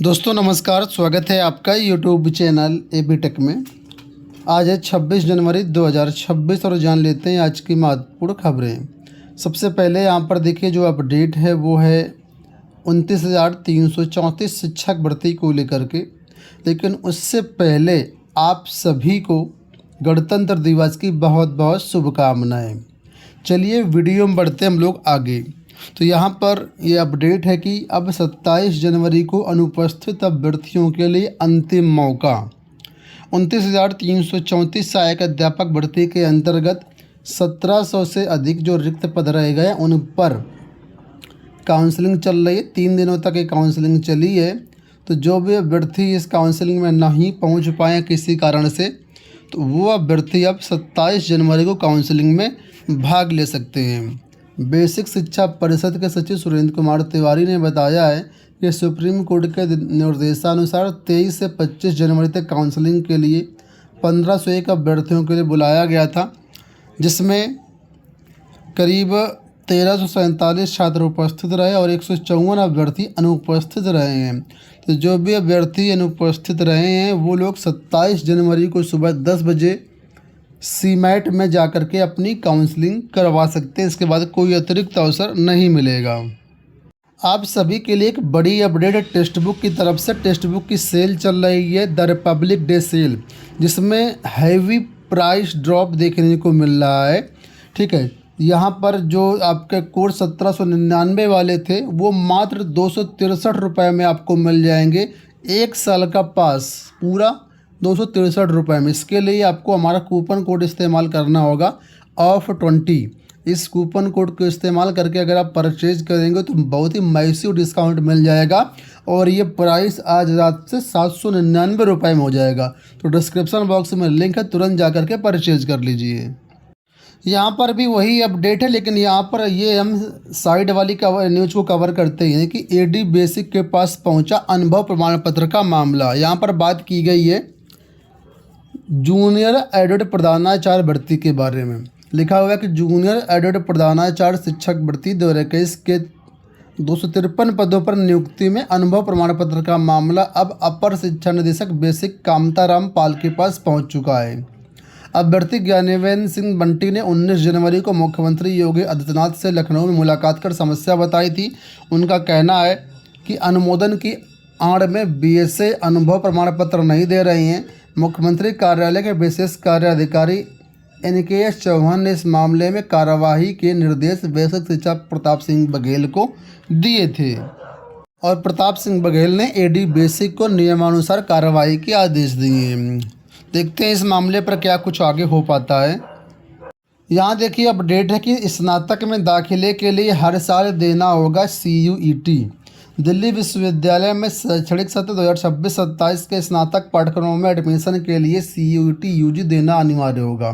दोस्तों नमस्कार, स्वागत है आपका यूट्यूब चैनल एबी टेक में। आज है 26 जनवरी 2026 और जान लेते हैं आज की महत्वपूर्ण खबरें। सबसे पहले यहाँ पर देखिए जो अपडेट है वो है 29,334 शिक्षक भर्ती को लेकर के। लेकिन उससे पहले आप सभी को गणतंत्र दिवस की बहुत बहुत शुभकामनाएँ। चलिए वीडियो में बढ़ते हम लोग आगे। तो यहाँ पर ये अपडेट है कि अब 27 जनवरी को अनुपस्थित अभ्यर्थियों के लिए अंतिम मौका। 29,334 सहायक अध्यापक भर्ती के अंतर्गत 1700 से अधिक जो रिक्त पद रह गए उन पर काउंसलिंग चल रही है। 3 दिनों तक ये काउंसलिंग चली है। तो जो भी अभ्यर्थी इस काउंसलिंग में नहीं पहुंच पाए किसी कारण से, तो वो अभ्यर्थी अब 27 जनवरी को काउंसलिंग में भाग ले सकते हैं। बेसिक शिक्षा परिषद के सचिव सुरेंद्र कुमार तिवारी ने बताया है कि सुप्रीम कोर्ट के निर्देशानुसार 23 से 25 जनवरी तक काउंसलिंग के लिए 1501 अभ्यर्थियों के लिए बुलाया गया था, जिसमें करीब 1347 छात्र उपस्थित रहे और 154 अभ्यर्थी अनुपस्थित रहे हैं। तो जो भी अभ्यर्थी अनुपस्थित रहे हैं वो लोग 27 जनवरी को सुबह 10 बजे सीमैट में जाकर के अपनी काउंसलिंग करवा सकते हैं। इसके बाद कोई अतिरिक्त अवसर नहीं मिलेगा। आप सभी के लिए एक बड़ी अपडेट है टेक्स्ट बुक की तरफ से। टेक्स्ट बुक की सेल चल रही है, द रिपब्लिक डे सेल, जिसमें हैवी प्राइस ड्रॉप देखने को मिल रहा है। ठीक है, यहाँ पर जो आपके कोर्स 1799 वाले थे वो मात्र 263 रुपये में आपको मिल जाएंगे। 1 साल का पास पूरा 263 रुपये में। इसके लिए आपको हमारा कूपन कोड इस्तेमाल करना होगा OFF20। इस कूपन कोड को इस्तेमाल करके अगर आप परचेज करेंगे तो बहुत ही मैसिव डिस्काउंट मिल जाएगा और ये प्राइस आज रात से 799 रुपये में हो जाएगा। तो डिस्क्रिप्शन बॉक्स में लिंक है, तुरंत जा कर के परचेज कर लीजिए। यहाँ पर भी वही अपडेट है, लेकिन यहाँ पर ये हम साइड वाली न्यूज़ को कवर करते हैं कि एडी बेसिक के पास पहुँचा अनुभव प्रमाण पत्र का मामला। यहाँ पर बात की गई है जूनियर एडेड प्रधानाचार्य भर्ती के बारे में। लिखा हुआ है कि जूनियर एडेड प्रधानाचार्य शिक्षक भर्ती 2021 के 253 पदों पर नियुक्ति में अनुभव प्रमाण पत्र का मामला अब अपर शिक्षा निदेशक बेसिक कामताराम पाल के पास पहुंच चुका है। अभ्यर्थी ज्ञानवेंद्र सिंह बंटी ने 19 जनवरी को मुख्यमंत्री योगी आदित्यनाथ से लखनऊ में मुलाकात कर समस्या बताई थी। उनका कहना है कि अनुमोदन की आड़ में BSA अनुभव प्रमाण पत्र नहीं दे रही हैं। मुख्यमंत्री कार्यालय के विशेष कार्य अधिकारी NKS चौहान ने इस मामले में कार्यवाही के निर्देश बेसिक शिक्षा प्रताप सिंह बघेल को दिए थे और प्रताप सिंह बघेल ने एडी बेसिक को नियमानुसार कार्यवाही के आदेश दिए। देखते हैं इस मामले पर क्या कुछ आगे हो पाता है। यहाँ देखिए अपडेट है कि स्नातक में दाखिले के लिए हर साल देना होगा CUET। दिल्ली विश्वविद्यालय में शैक्षणिक सत्र 2026-27 के स्नातक पाठ्यक्रमों में एडमिशन के लिए CUET UG देना अनिवार्य होगा।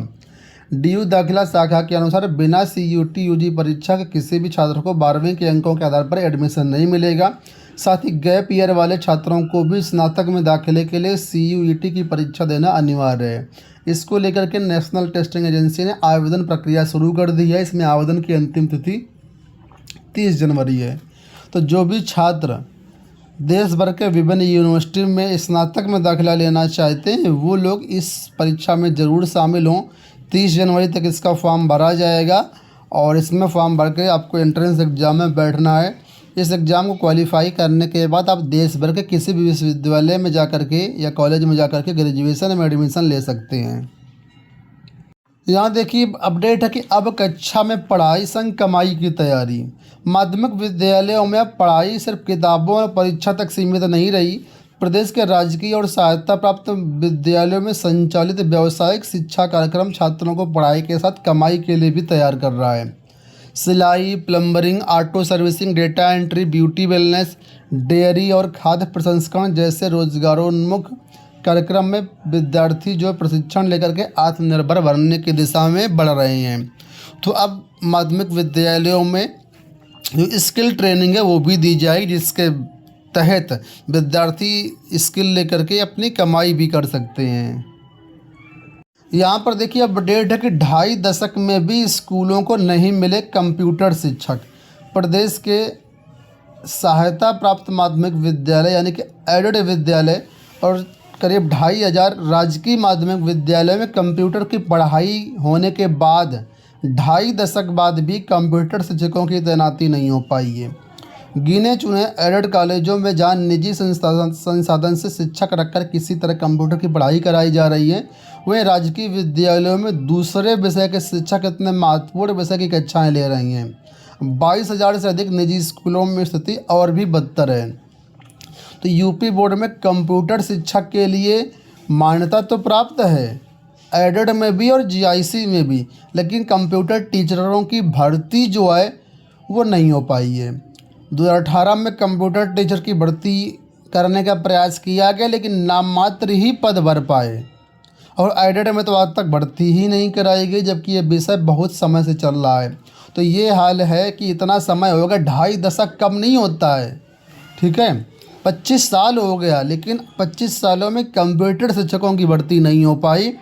DU दाखिला शाखा के अनुसार बिना CUET UG परीक्षा के किसी भी छात्र को 12वीं के अंकों के आधार पर एडमिशन नहीं मिलेगा। साथ ही गैप ईयर वाले छात्रों को भी स्नातक में दाखिले के लिए CUET की परीक्षा देना अनिवार्य है। इसको लेकर के नेशनल टेस्टिंग एजेंसी ने आवेदन प्रक्रिया शुरू कर दी है। इसमें आवेदन की अंतिम तिथि 30 जनवरी है। तो जो भी छात्र देश भर के विभिन्न यूनिवर्सिटी में स्नातक में दाखिला लेना चाहते हैं वो लोग इस परीक्षा में ज़रूर शामिल हों। 30 जनवरी तक इसका फॉर्म भरा जाएगा और इसमें फॉर्म भर के आपको एंट्रेंस एग्ज़ाम में बैठना है। इस एग्ज़ाम को क्वालिफाई करने के बाद आप देश भर के किसी भी विश्वविद्यालय में जाकर के या कॉलेज में जाकर के ग्रेजुएशन में एडमिशन ले सकते हैं। यहाँ देखिए अपडेट है कि अब कक्षा में पढ़ाई संग कमाई की तैयारी। माध्यमिक विद्यालयों में अब पढ़ाई सिर्फ किताबों और परीक्षा तक सीमित नहीं रही। प्रदेश के राजकीय और सहायता प्राप्त विद्यालयों में संचालित व्यावसायिक शिक्षा कार्यक्रम छात्रों को पढ़ाई के साथ कमाई के लिए भी तैयार कर रहा है। सिलाई, plumbing, auto servicing, data entry, beauty wellness, dairy और खाद्य प्रसंस्करण जैसे रोजगारोन्मुख कार्यक्रम में विद्यार्थी जो प्रशिक्षण लेकर के आत्मनिर्भर बनने की दिशा में बढ़ रहे हैं। तो अब माध्यमिक विद्यालयों में जो स्किल ट्रेनिंग है वो भी दी जाएगी, जिसके तहत विद्यार्थी स्किल लेकर के अपनी कमाई भी कर सकते हैं। यहाँ पर देखिए अपडेट है कि 2.5 दशक में भी स्कूलों को नहीं मिले कंप्यूटर शिक्षक। प्रदेश के सहायता प्राप्त माध्यमिक विद्यालय यानी कि एडेड विद्यालय और करीब 2,500 राजकीय माध्यमिक विद्यालय में कंप्यूटर की पढ़ाई होने के बाद 2.5 दशक बाद भी कंप्यूटर शिक्षकों की तैनाती नहीं हो पाई है। गिने चुने एडेड कॉलेजों में जहाँ निजी संसाधन से शिक्षक रखकर किसी तरह कंप्यूटर की पढ़ाई कराई जा रही है, वहीं राजकीय विद्यालयों में दूसरे विषय के शिक्षक इतने महत्वपूर्ण विषय की कक्षाएं ले रही हैं। 22,000 से अधिक निजी स्कूलों में स्थिति और भी बदतर है। तो यूपी बोर्ड में कंप्यूटर शिक्षक के लिए मान्यता तो प्राप्त है एडेड में भी और जीआईसी में भी, लेकिन कंप्यूटर टीचरों की भर्ती जो है वो नहीं हो पाई है। 2018 में कंप्यूटर टीचर की भर्ती करने का प्रयास किया गया, लेकिन नाममात्र ही पद भर पाए और एडेड में तो आज तक भर्ती ही नहीं कराई गई, जबकि ये विषय बहुत समय से चल रहा है। तो ये हाल है कि इतना समय हो गया, 2.5 दशक कम नहीं होता है, ठीक है, 25 साल हो गया, लेकिन 25 सालों में कंप्यूटर शिक्षकों की भर्ती नहीं हो पाई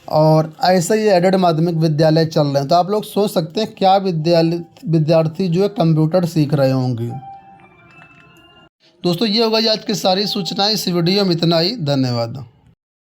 और ऐसे ही एडेड माध्यमिक विद्यालय चल रहे हैं। तो आप लोग सोच सकते हैं क्या विद्यार्थी जो है कंप्यूटर सीख रहे होंगे। दोस्तों ये होगा आज की सारी सूचनाएं। इस वीडियो में इतना ही। धन्यवाद।